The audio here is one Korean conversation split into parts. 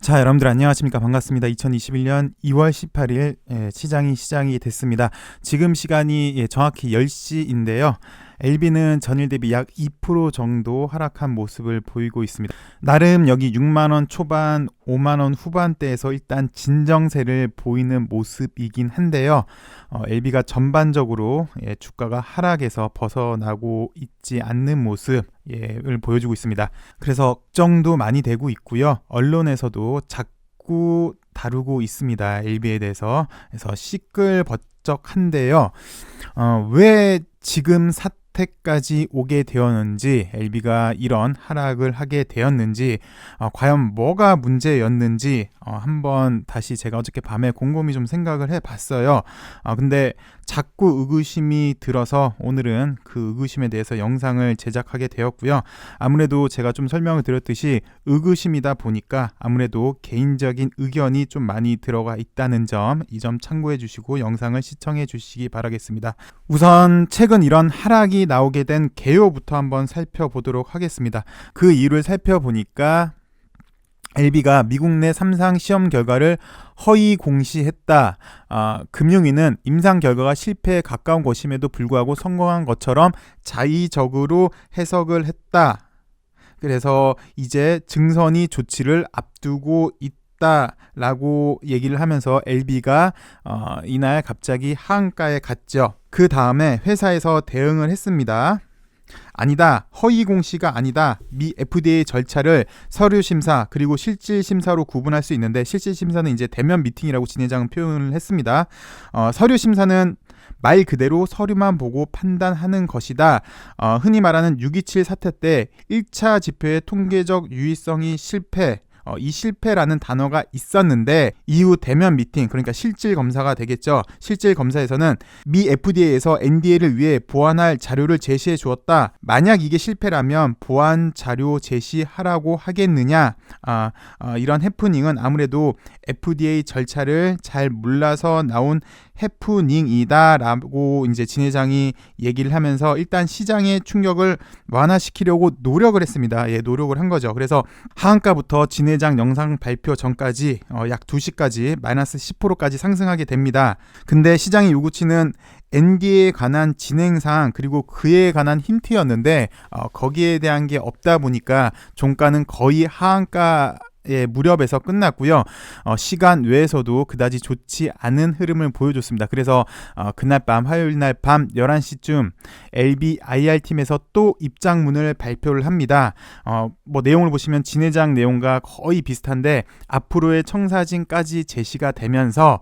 자, 여러분들 안녕하십니까? 반갑습니다. 2021년 2월 18일 시장이 됐습니다. 지금 시간이 정확히 10시인데요. LB는 전일 대비 약 2% 정도 하락한 모습을 보이고 있습니다. 나름 여기 6만원 초반, 5만원 후반대에서 일단 진정세를 보이는 모습이긴 한데요. LB가 전반적으로 주가가 하락에서 벗어나고 있지 않는 모습을 보여주고 있습니다. 그래서 걱정도 많이 되고 있고요. 언론에서도 자꾸 다루고 있습니다. LB에 대해서. 그래서 시끌벅적한데요. 왜 지금 사태까지 오게 되었는지, LB가 이런 하락을 하게 되었는지, 과연 뭐가 문제였는지 한번 다시 제가 어저께 밤에 곰곰이 좀 생각을 해봤어요. 근데 자꾸 의구심이 들어서 오늘은 그 의구심에 대해서 영상을 제작하게 되었고요. 아무래도 제가 좀 설명을 드렸듯이 의구심이다 보니까 아무래도 개인적인 의견이 좀 많이 들어가 있다는 점, 이 점 참고해 주시고 영상을 시청해 주시기 바라겠습니다. 우선 최근 이런 하락이 나오게 된 개요부터 한번 살펴보도록 하겠습니다. 그 이유를 살펴보니까 LB가 미국 내 3상 시험 결과를 허위 공시했다. 금융위는 임상 결과가 실패에 가까운 것임에도 불구하고 성공한 것처럼 자의적으로 해석을 했다. 그래서 이제 증선이 조치를 앞두고 있다라고 얘기를 하면서 LB가 이날 갑자기 하한가에 갔죠. 그 다음에 회사에서 대응을 했습니다. 아니다. 허위 공시가 아니다. 미 FDA 절차를 서류 심사 그리고 실질 심사로 구분할 수 있는데, 실질 심사는 이제 대면 미팅이라고 진회장은 표현을 했습니다. 서류 심사는 말 그대로 서류만 보고 판단하는 것이다. 흔히 말하는 6.27 사태 때 1차 지표의 통계적 유의성이 실패, 이 실패라는 단어가 있었는데 이후 대면 미팅, 그러니까 실질 검사가 되겠죠. 실질 검사에서는 미 FDA에서 NDA를 위해 보완할 자료를 제시해 주었다. 만약 이게 실패라면 보완 자료 제시하라고 하겠느냐. 이런 해프닝은 아무래도 FDA 절차를 잘 몰라서 나온 해프닝이다 라고 이제 진 회장이 얘기를 하면서 일단 시장의 충격을 완화시키려고 노력을 했습니다. 노력을 한 거죠. 그래서 하한가부터 진 회장 영상 발표 전까지 약 2시까지 마이너스 10%까지 상승하게 됩니다. 근데 시장의 요구치는 NDA에 관한 진행사항 그리고 그에 관한 힌트였는데 거기에 대한 게 없다 보니까 종가는 거의 하한가 무렵에서 끝났고요. 시간 외에서도 그다지 좋지 않은 흐름을 보여줬습니다. 그래서 그날 밤, 화요일 날 밤 11시쯤 LB IR팀에서 또 입장문을 발표를 합니다. 내용을 보시면 진 회장 내용과 거의 비슷한데 앞으로의 청사진까지 제시가 되면서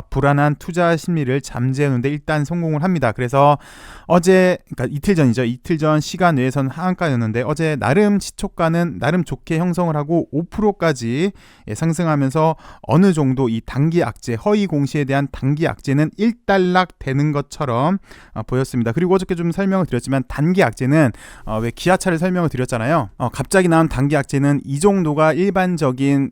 불안한 투자 심리를 잠재우는데 일단 성공을 합니다. 그래서 어제, 그러니까 이틀 전이죠. 이틀 전 시간 외에서는 하한가였는데 어제 나름 시초가는 나름 좋게 형성을 하고 5%까지 상승하면서 어느 정도 이 단기 악재, 허위 공시에 대한 단기 악재는 일단락 되는 것처럼 보였습니다. 그리고 어저께 좀 설명을 드렸지만 단기 악재는 왜 기아차를 설명을 드렸잖아요. 갑자기 나온 단기 악재는 이 정도가 일반적인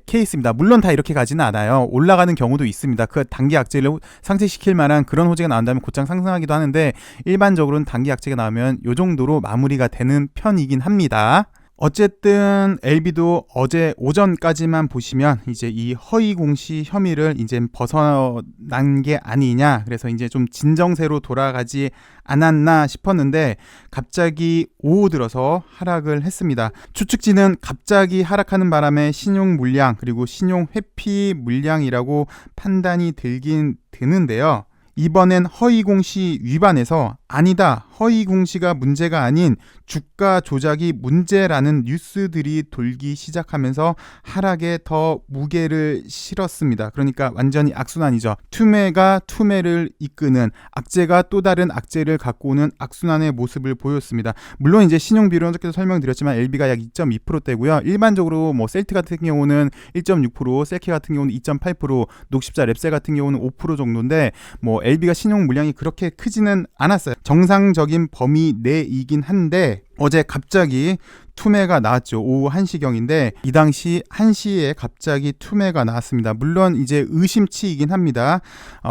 케이스입니다. 물론 다 이렇게 가지는 않아요. 올라가는 경우도 있습니다. 그 단기 악재를 상쇄시킬 만한 그런 호재가 나온다면 곧장 상승하기도 하는데 일반적으로는 단기 악재가 나오면 이 정도로 마무리가 되는 편이긴 합니다. 어쨌든 LB도 어제 오전까지만 보시면 이제 이 허위 공시 혐의를 이제 벗어난 게 아니냐, 그래서 이제 좀 진정세로 돌아가지 않았나 싶었는데 갑자기 오후 들어서 하락을 했습니다. 추측지는 갑자기 하락하는 바람에 신용 물량 그리고 신용 회피 물량이라고 판단이 들긴 드는데요. 이번엔 허위 공시 위반에서 아니다, 허위 공시가 문제가 아닌 주가 조작이 문제라는 뉴스들이 돌기 시작하면서 하락에 더 무게를 실었습니다. 그러니까 완전히 악순환이죠. 투매가 투매를 이끄는, 악재가 또 다른 악재를 갖고 오는 악순환의 모습을 보였습니다. 물론 이제 신용 비율은 어저께도 설명드렸지만 LB가 약 2.2%대고요. 일반적으로 셀트 같은 경우는 1.6%, 셀케 같은 경우는 2.8%, 녹십자 랩셀 같은 경우는 5% 정도인데 LB가 신용 물량이 그렇게 크지는 않았어요. 정상적인 범위 내이긴 한데 어제 갑자기 투매가 나왔죠. 오후 1시경인데 이 당시 1시에 갑자기 투매가 나왔습니다. 물론 이제 의심치이긴 합니다.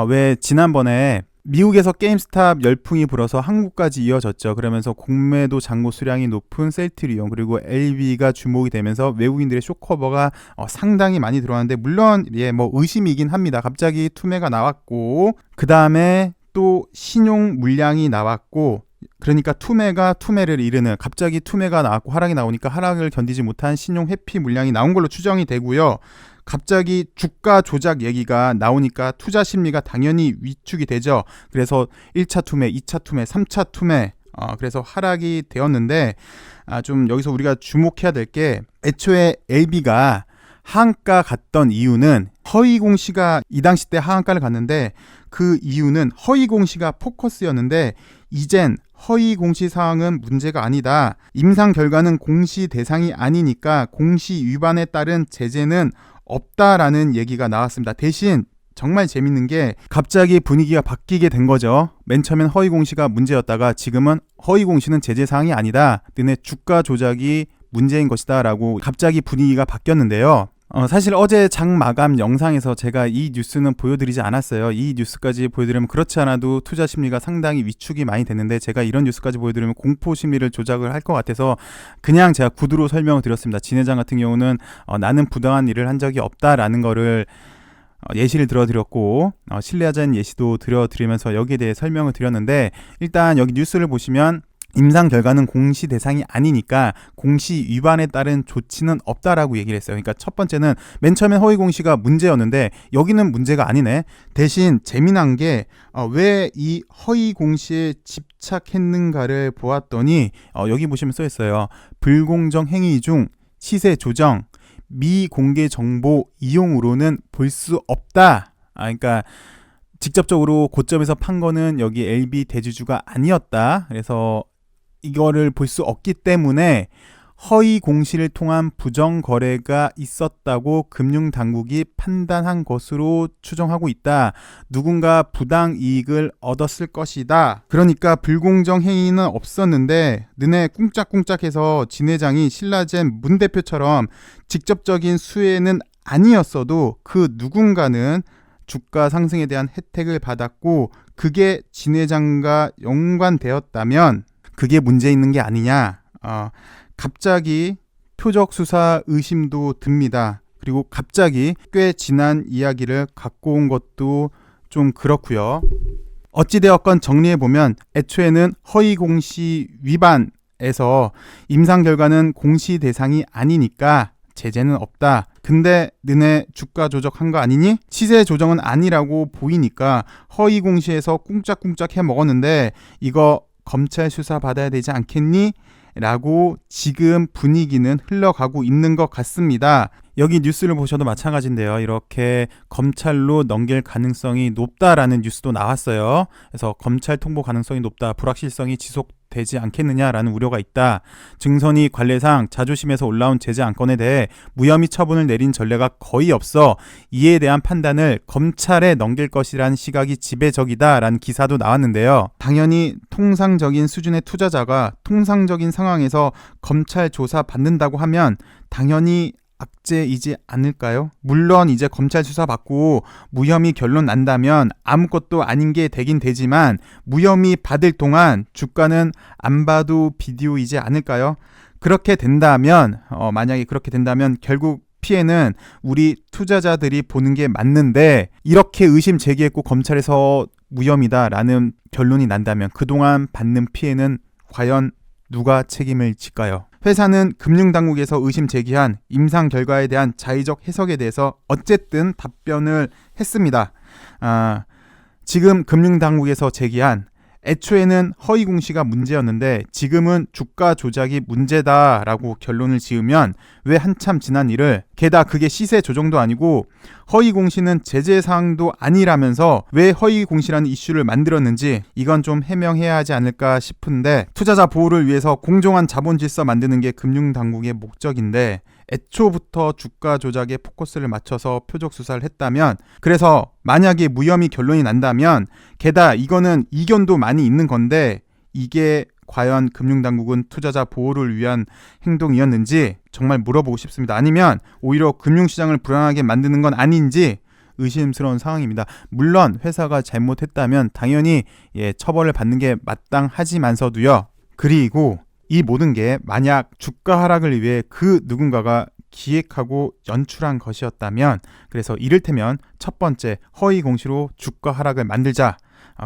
왜 지난번에 미국에서 게임스탑 열풍이 불어서 한국까지 이어졌죠. 그러면서 공매도 잔고 수량이 높은 셀트리온 그리고 LB가 주목이 되면서 외국인들의 숏커버가 상당히 많이 들어왔는데, 물론 뭐 의심이긴 합니다. 갑자기 투매가 나왔고 그 다음에 또 신용 물량이 나왔고, 그러니까 투매를 이르는, 갑자기 투매가 나왔고 하락이 나오니까 하락을 견디지 못한 신용 회피 물량이 나온 걸로 추정이 되고요. 갑자기 주가 조작 얘기가 나오니까 투자 심리가 당연히 위축이 되죠. 그래서 1차 투매, 2차 투매, 3차 투매, 그래서 하락이 되었는데, 좀 여기서 우리가 주목해야 될 게, 애초에 LB가 하한가 갔던 이유는 허위 공시가 이 당시 때 하한가를 갔는데, 그 이유는 허위 공시가 포커스였는데 이젠 허위 공시 사항은 문제가 아니다. 임상 결과는 공시 대상이 아니니까 공시 위반에 따른 제재는 없다라는 얘기가 나왔습니다. 대신 정말 재밌는 게 갑자기 분위기가 바뀌게 된 거죠. 맨 처음엔 허위 공시가 문제였다가 지금은 허위 공시는 제재 사항이 아니다. 너네 주가 조작이 문제인 것이다 라고 갑자기 분위기가 바뀌었는데요. 사실 어제 장 마감 영상에서 제가 이 뉴스는 보여드리지 않았어요. 이 뉴스까지 보여드리면 그렇지 않아도 투자 심리가 상당히 위축이 많이 됐는데, 제가 이런 뉴스까지 보여드리면 공포 심리를 조작을 할 것 같아서 그냥 제가 구두로 설명을 드렸습니다. 진 회장 같은 경우는 나는 부당한 일을 한 적이 없다라는 거를 예시를 들어드렸고, 신뢰하자는 예시도 들어드리면서 여기에 대해 설명을 드렸는데, 일단 여기 뉴스를 보시면 임상 결과는 공시 대상이 아니니까 공시 위반에 따른 조치는 없다라고 얘기를 했어요. 그러니까 첫 번째는 맨 처음엔 허위 공시가 문제였는데 여기는 문제가 아니네. 대신 재미난 게 왜 이 허위 공시에 집착했는가를 보았더니 여기 보시면 써 있어요. 불공정 행위 중 시세 조정, 미공개 정보 이용으로는 볼 수 없다. 그러니까 직접적으로 고점에서 판 거는 여기 LB 대주주가 아니었다. 그래서 이거를 볼 수 없기 때문에 허위 공시를 통한 부정 거래가 있었다고 금융당국이 판단한 것으로 추정하고 있다. 누군가 부당 이익을 얻었을 것이다. 그러니까 불공정 행위는 없었는데 너네 꿍짝꿍짝해서 진 회장이 신라젠 문 대표처럼 직접적인 수혜는 아니었어도 그 누군가는 주가 상승에 대한 혜택을 받았고 그게 진 회장과 연관되었다면 그게 문제 있는 게 아니냐. 갑자기 표적 수사 의심도 듭니다. 그리고 갑자기 꽤 지난 이야기를 갖고 온 것도 좀 그렇고요. 어찌되었건 정리해보면 애초에는 허위 공시 위반에서 임상 결과는 공시 대상이 아니니까 제재는 없다. 근데 너네 주가 조작한 거 아니니? 시세 조정은 아니라고 보이니까 허위 공시에서 꿍짝꿍짝 해 먹었는데 이거 검찰 수사 받아야 되지 않겠니? 라고 지금 분위기는 흘러가고 있는 것 같습니다. 여기 뉴스를 보셔도 마찬가지인데요. 이렇게 검찰로 넘길 가능성이 높다라는 뉴스도 나왔어요. 그래서 검찰 통보 가능성이 높다, 불확실성이 지속되지 않겠느냐라는 우려가 있다. 증선이 관례상 자조심에서 올라온 제재 안건에 대해 무혐의 처분을 내린 전례가 거의 없어 이에 대한 판단을 검찰에 넘길 것이라는 시각이 지배적이다라는 기사도 나왔는데요. 당연히 통상적인 수준의 투자자가 통상적인 상황에서 검찰 조사 받는다고 하면 당연히 악재이지 않을까요? 물론 이제 검찰 수사 받고 무혐의 결론 난다면 아무것도 아닌 게 되긴 되지만 무혐의 받을 동안 주가는 안 봐도 비디오이지 않을까요? 그렇게 된다면 만약에 그렇게 된다면 결국 피해는 우리 투자자들이 보는 게 맞는데, 이렇게 의심 제기했고 검찰에서 무혐의다라는 결론이 난다면 그동안 받는 피해는 과연 누가 책임을 질까요? 회사는 금융당국에서 의심 제기한 임상 결과에 대한 자의적 해석에 대해서 어쨌든 답변을 했습니다. 지금 금융당국에서 제기한 애초에는 허위 공시가 문제였는데 지금은 주가 조작이 문제다라고 결론을 지으면 왜 한참 지난 일을, 게다가 그게 시세 조정도 아니고 허위 공시는 제재 사항도 아니라면서 왜 허위 공시라는 이슈를 만들었는지 이건 좀 해명해야 하지 않을까 싶은데, 투자자 보호를 위해서 공정한 자본 질서 만드는 게 금융당국의 목적인데 애초부터 주가 조작에 포커스를 맞춰서 표적 수사를 했다면, 그래서 만약에 무혐의 결론이 난다면, 게다가 이거는 이견도 많이 있는 건데 이게 과연 금융당국은 투자자 보호를 위한 행동이었는지 정말 물어보고 싶습니다. 아니면 오히려 금융시장을 불안하게 만드는 건 아닌지 의심스러운 상황입니다. 물론 회사가 잘못했다면 당연히 처벌을 받는 게 마땅하지만서도요. 그리고 이 모든 게 만약 주가 하락을 위해 그 누군가가 기획하고 연출한 것이었다면, 그래서 이를테면 첫 번째 허위 공시로 주가 하락을 만들자.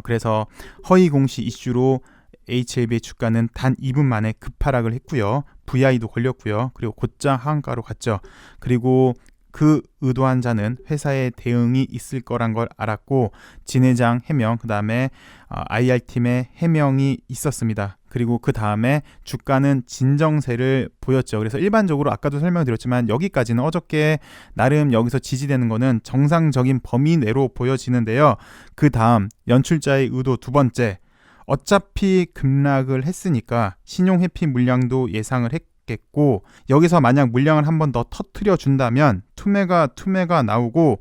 그래서 허위 공시 이슈로 HLB의 주가는 단 2분 만에 급하락을 했고요. VI도 걸렸고요. 그리고 곧장 하한가로 갔죠. 그리고 그 의도한 자는 회사의 대응이 있을 거란 걸 알았고 진회장 해명, 그 다음에 IR팀의 해명이 있었습니다. 그리고 그 다음에 주가는 진정세를 보였죠. 그래서 일반적으로 아까도 설명드렸지만 여기까지는 어저께 나름 여기서 지지되는 거는 정상적인 범위 내로 보여지는데요. 그 다음 연출자의 의도 두 번째, 어차피 급락을 했으니까 신용 회피 물량도 예상을 했겠고 여기서 만약 물량을 한 번 더 터트려 준다면 투매가 나오고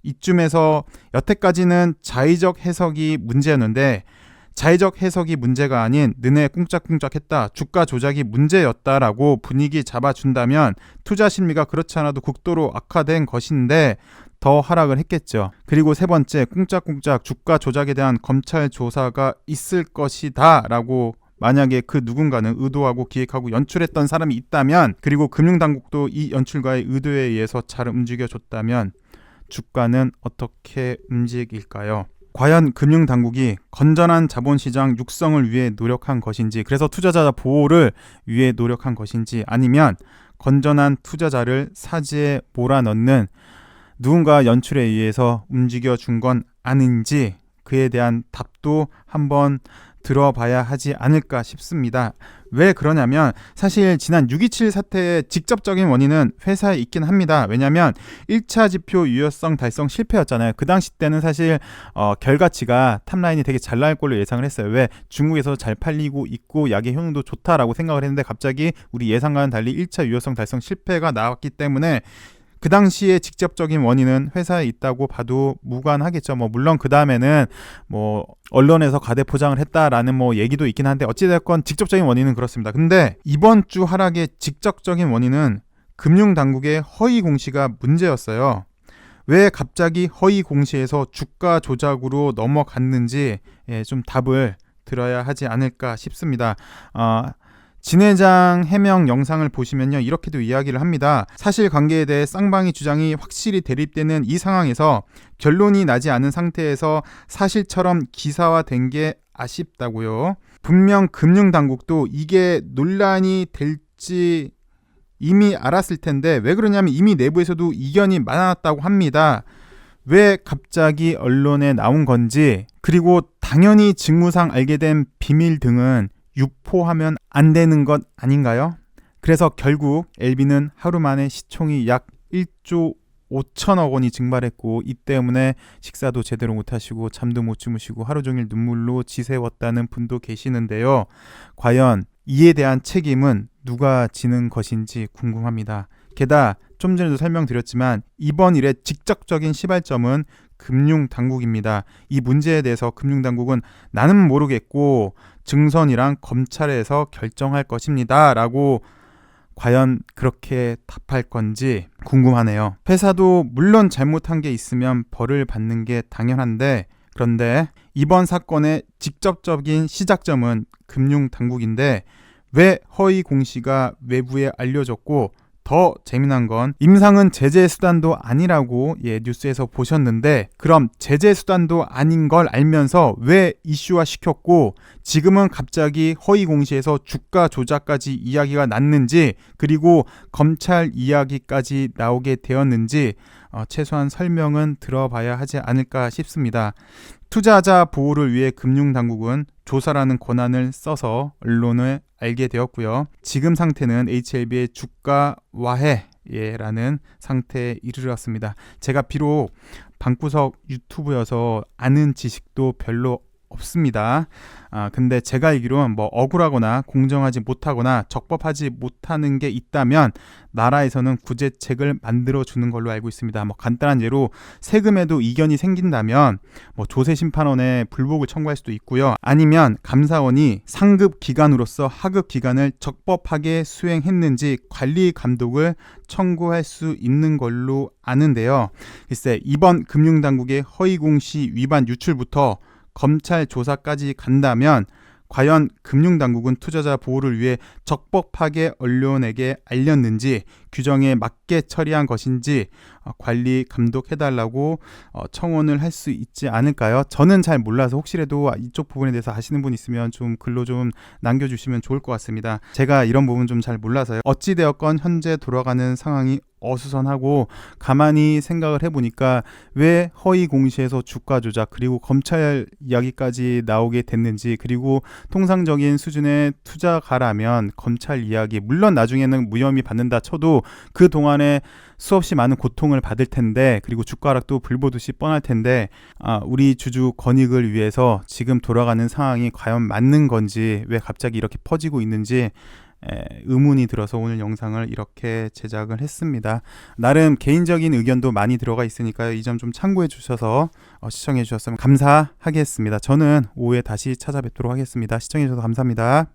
이쯤에서 여태까지는 자의적 해석이 문제였는데 자의적 해석이 문제가 아닌 너네 꿍짝꿍짝 했다, 주가 조작이 문제였다라고 분위기 잡아준다면 투자 심리가 그렇지 않아도 극도로 악화된 것인데 더 하락을 했겠죠. 그리고 세 번째, 꿍짝꿍짝 주가 조작에 대한 검찰 조사가 있을 것이다 라고 만약에 그 누군가는 의도하고 기획하고 연출했던 사람이 있다면, 그리고 금융당국도 이 연출가의 의도에 의해서 잘 움직여줬다면 주가는 어떻게 움직일까요? 과연 금융당국이 건전한 자본시장 육성을 위해 노력한 것인지, 그래서 투자자 보호를 위해 노력한 것인지, 아니면 건전한 투자자를 사지에 몰아넣는 누군가 연출에 의해서 움직여준 건 아닌지, 그에 대한 답도 한번 들어봐야 하지 않을까 싶습니다. 왜 그러냐면 사실 지난 6.27 사태의 직접적인 원인은 회사에 있긴 합니다. 왜냐하면 1차 지표 유효성 달성 실패였잖아요. 그 당시 때는 사실 결과치가 탑라인이 되게 잘 나올 걸로 예상을 했어요. 왜? 중국에서 잘 팔리고 있고 약의 효능도 좋다라고 생각을 했는데 갑자기 우리 예상과는 달리 1차 유효성 달성 실패가 나왔기 때문에 그 당시에 직접적인 원인은 회사에 있다고 봐도 무관하겠죠. 물론 그 다음에는 언론에서 가대 포장을 했다라는 얘기도 있긴 한데 어찌됐건 직접적인 원인은 그렇습니다. 근데 이번 주 하락의 직접적인 원인은 금융당국의 허위 공시가 문제였어요. 왜 갑자기 허위 공시에서 주가 조작으로 넘어갔는지 좀 답을 들어야 하지 않을까 싶습니다. 진회장 해명 영상을 보시면요, 이렇게도 이야기를 합니다. 사실관계에 대해 쌍방의 주장이 확실히 대립되는 이 상황에서 결론이 나지 않은 상태에서 사실처럼 기사화된 게 아쉽다고요. 분명 금융당국도 이게 논란이 될지 이미 알았을 텐데 왜 그러냐면 이미 내부에서도 이견이 많았다고 합니다. 왜 갑자기 언론에 나온 건지, 그리고 당연히 직무상 알게 된 비밀 등은 유포하면 안 되는 것 아닌가요? 그래서 결국 LB는 하루 만에 시총이 약 1조 5천억 원이 증발했고 이 때문에 식사도 제대로 못하시고 잠도 못 주무시고 하루 종일 눈물로 지새웠다는 분도 계시는데요. 과연 이에 대한 책임은 누가 지는 것인지 궁금합니다. 게다가 좀 전에도 설명드렸지만 이번 일의 직접적인 시발점은 금융당국입니다. 이 문제에 대해서 금융당국은 나는 모르겠고 증선이랑 검찰에서 결정할 것입니다 라고 과연 그렇게 답할 건지 궁금하네요. 회사도 물론 잘못한 게 있으면 벌을 받는 게 당연한데, 그런데 이번 사건의 직접적인 시작점은 금융당국인데 왜 허위 공시가 외부에 알려졌고, 더 재미난 건 임상은 제재 수단도 아니라고 뉴스에서 보셨는데 그럼 제재 수단도 아닌 걸 알면서 왜 이슈화 시켰고 지금은 갑자기 허위 공시에서 주가 조작까지 이야기가 났는지, 그리고 검찰 이야기까지 나오게 되었는지 최소한 설명은 들어봐야 하지 않을까 싶습니다. 투자자 보호를 위해 금융당국은 조사라는 권한을 써서 언론을 알게 되었고요. 지금 상태는 HLB의 주가 와해라는 상태에 이르렀습니다. 제가 비록 방구석 유튜브여서 아는 지식도 별로 없습니다. 근데 제가 알기로는 뭐 억울하거나 공정하지 못하거나 적법하지 못하는 게 있다면 나라에서는 구제책을 만들어 주는 걸로 알고 있습니다. 뭐 간단한 예로 세금에도 이견이 생긴다면 뭐 조세심판원에 불복을 청구할 수도 있고요. 아니면 감사원이 상급 기관으로서 하급 기관을 적법하게 수행했는지 관리 감독을 청구할 수 있는 걸로 아는데요. 글쎄 이번 금융당국의 허위공시 위반 유출부터 검찰 조사까지 간다면 과연 금융당국은 투자자 보호를 위해 적법하게 언론에게 알렸는지 규정에 맞게 처리한 것인지 관리 감독해달라고 청원을 할 수 있지 않을까요? 저는 잘 몰라서 혹시라도 이쪽 부분에 대해서 아시는 분 있으면 좀 글로 좀 남겨주시면 좋을 것 같습니다. 제가 이런 부분 좀 잘 몰라서요. 어찌되었건 현재 돌아가는 상황이 어수선하고 가만히 생각을 해보니까 왜 허위 공시에서 주가 조작 그리고 검찰 이야기까지 나오게 됐는지 그리고 통상적인 수준의 투자가라면 검찰 이야기 물론 나중에는 무혐의 받는다 쳐도 그 동안에 수없이 많은 고통을 받을 텐데 그리고 주가 하락도 불보듯이 뻔할 텐데 우리 주주 권익을 위해서 지금 돌아가는 상황이 과연 맞는 건지 왜 갑자기 이렇게 퍼지고 있는지 의문이 들어서 오늘 영상을 이렇게 제작을 했습니다. 나름 개인적인 의견도 많이 들어가 있으니까요. 이 점 좀 참고해 주셔서 시청해 주셨으면 감사하겠습니다. 저는 오후에 다시 찾아뵙도록 하겠습니다. 시청해 주셔서 감사합니다.